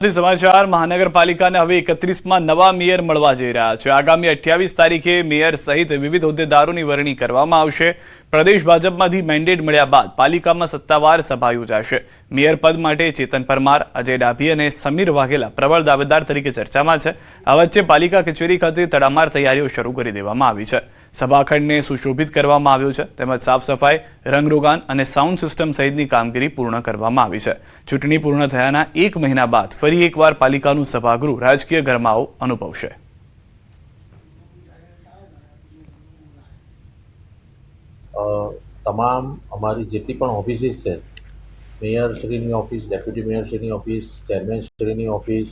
समाचार महानगरपालिका ने हवे 31 नवा मेयर मळवा जई रह्या छे। आगामी 28 तारीखे मेयर सहित विविध होद्देदारोनी वरणी करवामां आवशे। प्रदेश भाजपमांथी मेन्डेट मळ्या बाद पालिकामां सत्तावार सभा योजाशे। मेयर पद माटे चेतन परमार, अजय डाभी अने समीर वाघेला प्रबळ दावेदार तरीके चर्चामां छे। आ वच्चे पालिका कचेरी खाते तड़ामार तैयारीओ शरू करी देवामां आवी छे। सभाखंडने सुशोभित करवामां આવ્યો છે તેમજ સાફ સફાઈ, રંગરોગાન અને સાઉન્ડ સિસ્ટમ સહિતની કામગીરી પૂર્ણ કરવામાં આવી છે। ચૂંટણી પૂર્ણ થયાના 1 મહિના બાદ ફરી એકવાર પાલિકાનું સભાગૃહ રાજકીય ગરમાવો અનુભવશે। તમામ અમારી જેટલી પણ ઓફિસીસ છે, મેયર શ્રીની ઓફિસ, ડેપ્યુટી મેયર શ્રીની ઓફિસ, ચેરમેન શ્રીની ઓફિસ,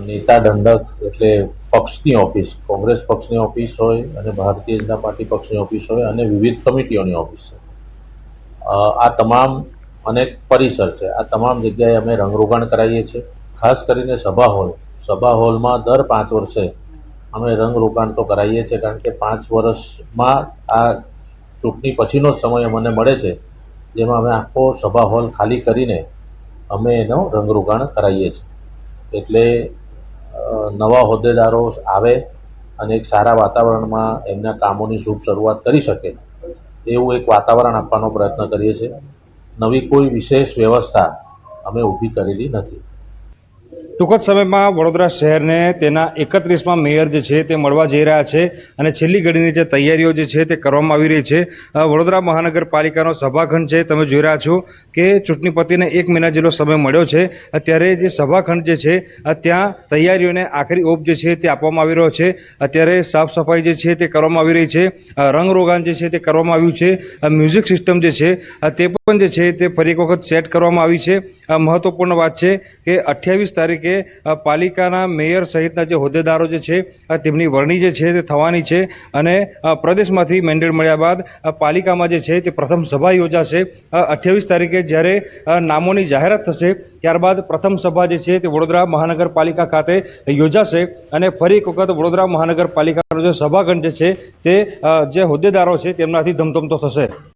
નેતા દંડક એટલે પક્ષની ઓફિસ, કોંગ્રેસ પક્ષની ઓફિસ હોય અને ભારતીય જનતા પાર્ટી પક્ષની ઓફિસ હોય અને વિવિધ કમિટીઓની ઓફિસ છે। આ તમામ અનેક પરિસર છે। આ તમામ જગ્યાએ અમે રંગરોગાણ કરાવીએ છીએ। ખાસ કરીને સભા હોલમાં દર 5 વર્ષે અમે રંગરોગાણ તો કરાવીએ છીએ, કારણ કે 5 વર્ષમાં આ ચૂંટણી પછીનો જ સમય અમને મળે છે, જેમાં અમે આખો સભા હોલ ખાલી કરીને અમે એનો રંગરોગાણ કરાવીએ છીએ। એટલે નવા હોદ્દેદારો આવે અને એક સારા વાતાવરણમાં એમના કામોની શુભ શરૂઆત કરી શકે એવું એક વાતાવરણ આપવાનો પ્રયત્ન કરીએ છીએ। નવી કોઈ વિશેષ વ્યવસ્થા અમે ઊભી કરેલી નથી। ટૂંક જ સમયમાં વડોદરા શહેરને તેના 31મા મેયર જે છે તે મળવા જઈ રહ્યા છે અને છેલ્લી ઘડીની જે તૈયારીઓ જે છે તે કરવામાં આવી રહી છે। વડોદરા મહાનગરપાલિકાનો સભાખંડ છે, તમે જોઈ રહ્યા છો કે ચૂંટણી પતિને 1 મહિના જેટલો સમય મળ્યો છે। અત્યારે જે સભાખંડ જે છે ત્યાં તૈયારીઓને આખરી ઓપ જે છે તે આપવામાં આવી રહ્યો છે। અત્યારે સાફ સફાઈ જે છે તે કરવામાં આવી રહી છે, રંગરોગાન જે છે તે કરવામાં આવ્યું છે, મ્યુઝિક સિસ્ટમ જે છે તે પણ જે છે તે ફરી એક વખત સેટ કરવામાં આવી છે। મહત્વપૂર્ણ વાત છે કે 28 તારીખે પાલિકાના મેયર સહિતના જે હોદ્દેદારો જે છે તેમની વરણી જે છે તે થવાની છે અને પ્રદેશમાંથી મેન્ડેટ મળ્યા બાદ પાલિકામાં જે છે તે પ્રથમ સભા યોજાશે। 28 તારીખે જ્યારે નામોની જાહેરાત થશે ત્યારબાદ પ્રથમ સભા જે છે તે વડોદરા મહાનગરપાલિકા ખાતે યોજાશે અને ફરી એક વખત વડોદરા મહાનગરપાલિકાનો જે સભાખંડ જે છે તે જે હોદ્દેદારો છે તેમનાથી ધમધમતો થશે।